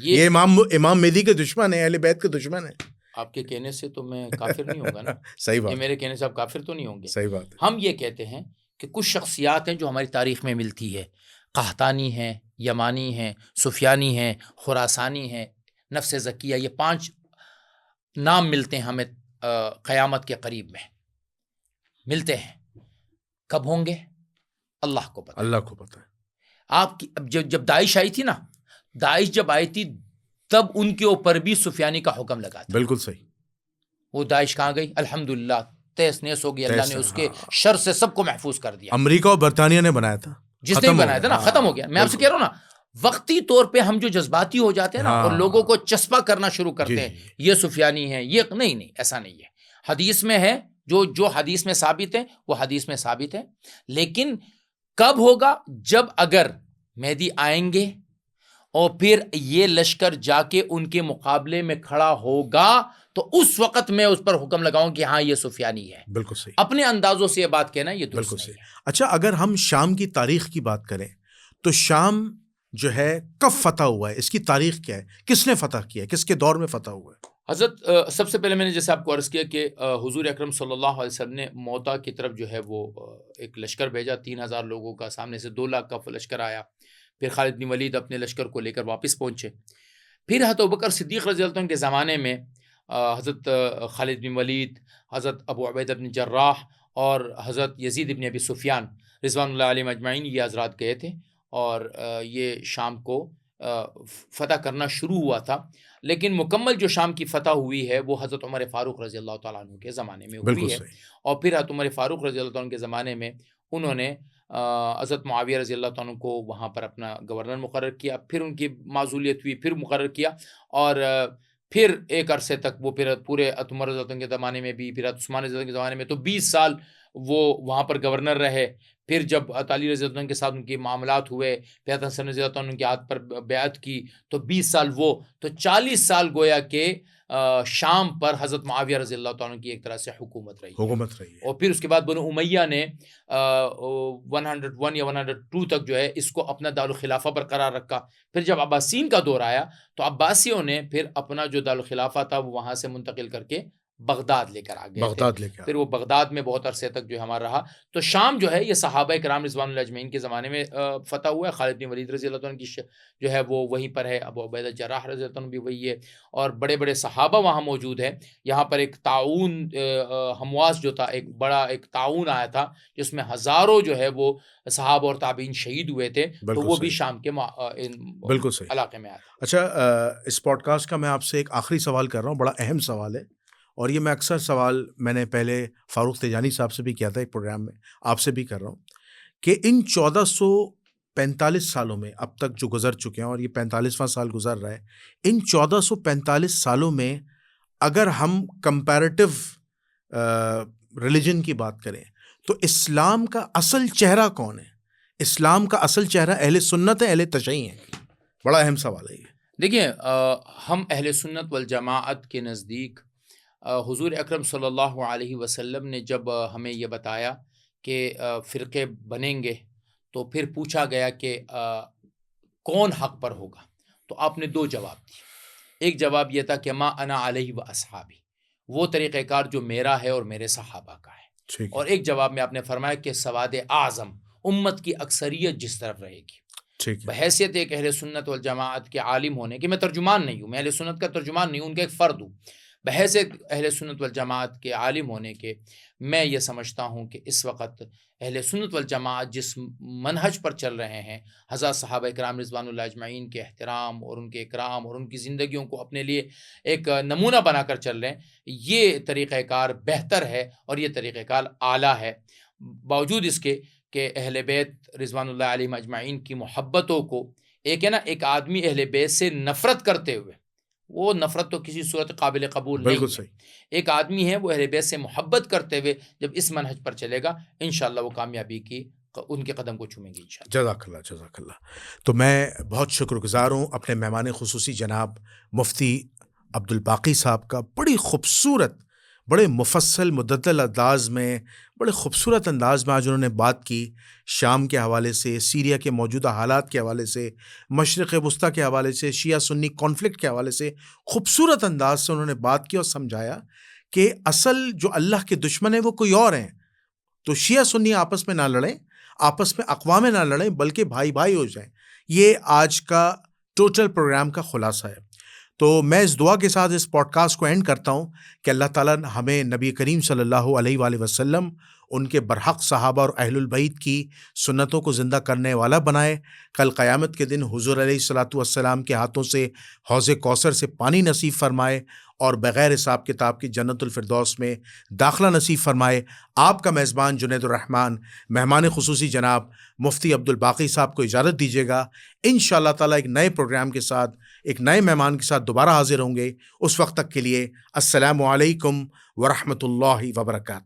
یہ امام مہدی کے دشمن ہیں, اہل بیت کے دشمن ہیں. آپ کے کہنے سے تو میں کافر نہیں ہوگا نا. صحیح بات. میرے کہنے سے آپ کافر تو نہیں ہوں گے. صحیح بات. ہم یہ کہتے ہیں کہ کچھ شخصیات ہیں جو ہماری تاریخ میں ملتی ہے, قحطانی ہیں, یمانی ہیں, سفیانی ہیں, خراسانی ہیں, نفس زکیہ, یہ 5 نام ملتے ہیں ہمیں قیامت کے قریب میں ملتے ہیں. کب ہوں گے اللہ کو پتہ. اللہ کو پتہ ہے. آپ کی جب داعش آئی تھی نا, داعش جب آئی تھی تب ان کے اوپر بھی سفیانی کا حکم لگا تھا. بالکل صحیح. وہ داعش کہاں گئی؟ الحمدللہ تیس نیس ہو گئی, اللہ نے اس کے شر سے سب کو محفوظ کر دیا. امریکہ اور برطانیہ نے بنایا تھا, جس نے بنایا تھا نا, ختم ہو گیا. میں آپ سے کہہ رہا ہوں نا, وقتی طور پہ ہم جو جذباتی ہو جاتے ہیں نا, اور لوگوں کو چسپا کرنا شروع کرتے ہیں, یہ سفیانی ہے, یہ نہیں, ایسا نہیں ہے. حدیث میں ہے, جو حدیث میں ثابت ہے وہ حدیث میں ثابت ہے. لیکن کب ہوگا؟ جب اگر مہدی آئیں گے اور پھر یہ لشکر جا کے ان کے مقابلے میں کھڑا ہوگا, تو اس وقت میں اس پر حکم لگاؤں کہ ہاں یہ سفیانی ہے. بالکل صحیح. اپنے اندازوں سے یہ بات کہنا یہ درست نہیں ہے. اچھا, اگر ہم شام کی تاریخ کی بات کریں تو شام جو ہے کب فتح ہوا ہے, اس کی تاریخ کیا ہے, کس نے فتح کیا ہے, کس کے دور میں فتح ہوا ہے؟ حضرت سب سے پہلے میں نے جیسے آپ کو عرض کیا کہ حضور اکرم صلی اللہ علیہ وسلم نے موتا کی طرف جو ہے وہ ایک لشکر بھیجا 3000 لوگوں کا, سامنے سے 2 لاکھ کا لشکر آیا. پھر خالد بن ولید اپنے لشکر کو لے کر واپس پہنچے. پھر حضرت ابوبکر صدیق رضی اللہ عنہ کے زمانے میں حضرت خالد بن ولید, حضرت ابو عبیدہ بن جراح اور حضرت یزید بن ابی سفیان رضوان اللہ علیہم اجمعین, یہ حضرات گئے تھے اور یہ شام کو فتح کرنا شروع ہوا تھا. لیکن مکمل جو شام کی فتح ہوئی ہے وہ حضرت عمر فاروق رضی اللہ تعالیٰ عنہ کے زمانے میں ہوئی ہے. اور پھر حضرت عمر فاروق رضی اللہ عنہ کے زمانے میں انہوں نے حضرت معاویہ رضی اللہ عنہ کو وہاں پر اپنا گورنر مقرر کیا. پھر ان کی معزولیت ہوئی, پھر مقرر کیا, اور پھر ایک عرصے تک وہ پھر پورے عمر رضی اللہ عنہ کے زمانے میں بھی, پھر عثمان رضی اللہ عنہ کے زمانے میں, تو 20 سال وہ وہاں پر گورنر رہے. پھر جب علی رضی اللہ عنہ کے ساتھ ان کے معاملات ہوئے, پھر حسن رضی اللہ عنہ کے ہاتھ پر بیعت کی, تو 20 سال وہ, تو 40 سال گویا کہ شام پر حضرت معاویہ رضی اللہ عنہ کی ایک طرح سے حکومت رہی. اور پھر اس کے بعد بنو امیہ نے 101 یا 102 تک جو ہے اس کو اپنا دارالخلافہ برقرار رکھا. پھر جب عباسین کا دور آیا تو عباسیوں نے پھر اپنا جو دارالخلافہ تھا وہ وہاں سے منتقل کر کے بغداد لے کر آ گئے تھے. بغداد لے کے پھر وہ بغداد میں بہت عرصے تک جو ہے ہمارا رہا. تو شام جو ہے یہ صحابہ کرام رضوان اللہ اجمعین کے زمانے میں فتح ہوا ہے. خالد بن ولید رضی اللہ عنہ کی جو ہے وہ وہیں پر ہے. ابو عبیدہ جراح رضی اللہ عنہ بھی وہی ہے, اور بڑے بڑے صحابہ وہاں موجود ہیں. یہاں پر ایک تعاون ہمواس جو تھا, ایک بڑا ایک تعاون آیا تھا جس میں ہزاروں جو ہے وہ صحابہ اور تابعین شہید ہوئے تھے. تو وہ بھی شام کے بالکل صحیح علاقے میں آیا تھا. اچھا, اس پوڈ کاسٹ کا میں آپ سے ایک آخری سوال کر رہا ہوں, بڑا اہم سوال ہے, اور یہ میں اکثر سوال میں نے پہلے فاروق تیجانی صاحب سے بھی کیا تھا ایک پروگرام میں, آپ سے بھی کر رہا ہوں کہ ان 1445 سالوں میں اب تک جو گزر چکے ہیں, اور یہ 45واں سال گزر رہا ہے, ان 1445 سالوں میں اگر ہم کمپیریٹیو ریلیجن کی بات کریں تو اسلام کا اصل چہرہ کون ہے؟ اسلام کا اصل چہرہ اہل سنت ہے, اہل تشیع ہیں؟ بڑا اہم سوال ہے یہ. دیکھیے, ہم اہل سنت والجماعت کے نزدیک حضور اکرم صلی اللہ علیہ وسلم نے جب ہمیں یہ بتایا کہ فرقے بنیں گے, تو پھر پوچھا گیا کہ کون حق پر ہوگا, تو آپ نے دو جواب دیے. ایک جواب یہ تھا کہ ما انا علیہ و اصحابی, وہ طریقہ کار جو میرا ہے اور میرے صحابہ کا ہے. اور ایک جواب میں آپ نے فرمایا کہ سواد اعظم, امت کی اکثریت جس طرف رہے گی. بحیثیت ایک اہل سنت والجماعت کے عالم ہونے کے, میں ترجمان نہیں ہوں, میں اہل سنت کا ترجمان نہیں ہوں, ان کا ایک فرد ہوں. بحیثیت اہل سنت والجماعت کے عالم ہونے کے میں یہ سمجھتا ہوں کہ اس وقت اہل سنت والجماعت جس منہج پر چل رہے ہیں, حضرات صحابہ کرام رضوان اللہ اجمعین کے احترام اور ان کے اکرام اور ان کی زندگیوں کو اپنے لیے ایک نمونہ بنا کر چل رہے ہیں, یہ طریقہ کار بہتر ہے اور یہ طریقہ کار اعلیٰ ہے. باوجود اس کے کہ اہل بیت رضوان اللہ علیہ اجمعین کی محبتوں کو, ایک ہے نا, ایک آدمی اہل بیت سے نفرت کرتے ہوئے, وہ نفرت تو کسی صورت قابل قبول نہیں ہے. ایک آدمی ہے وہ اہل بیت سے محبت کرتے ہوئے جب اس منہج پر چلے گا, انشاءاللہ وہ کامیابی کی ان کے قدم کو چومیں گی انشاءاللہ. جزاک اللہ, جزاک اللہ. تو میں بہت شکر گزار ہوں اپنے مہمان خصوصی جناب مفتی عبدالباقی صاحب کا. بڑی خوبصورت, بڑے مفصل مدلل انداز میں, بڑے خوبصورت انداز میں آج انہوں نے بات کی, شام کے حوالے سے, سیریا کے موجودہ حالات کے حوالے سے, مشرق وسطیٰ کے حوالے سے, شیعہ سنی کانفلکٹ کے حوالے سے خوبصورت انداز سے انہوں نے بات کی اور سمجھایا کہ اصل جو اللہ کے دشمن ہیں وہ کوئی اور ہیں. تو شیعہ سنی آپس میں نہ لڑیں, آپس میں اقوام نہ لڑیں, بلکہ بھائی بھائی ہو جائیں. یہ آج کا ٹوٹل پروگرام کا خلاصہ ہے. تو میں اس دعا کے ساتھ اس پوڈ کاسٹ کو اینڈ کرتا ہوں کہ اللہ تعالیٰ ہمیں نبی کریم صلی اللہ علیہ وآلہ وسلم, ان کے برحق صحابہ اور اہل البیت کی سنتوں کو زندہ کرنے والا بنائے. کل قیامت کے دن حضور علیہ الصلاۃ والسلام کے ہاتھوں سے حوض کوثر سے پانی نصیب فرمائے اور بغیر حساب کتاب کی جنت الفردوس میں داخلہ نصیب فرمائے. آپ کا میزبان جنید الرحمن, مہمان خصوصی جناب مفتی عبدالباقی صاحب کو اجازت دیجیے گا. انشاءاللہ تعالیٰ ایک نئے پروگرام کے ساتھ, ایک نئے مہمان کے ساتھ دوبارہ حاضر ہوں گے. اس وقت تک کے لیے السلام علیکم ورحمۃ اللہ وبرکاتہ.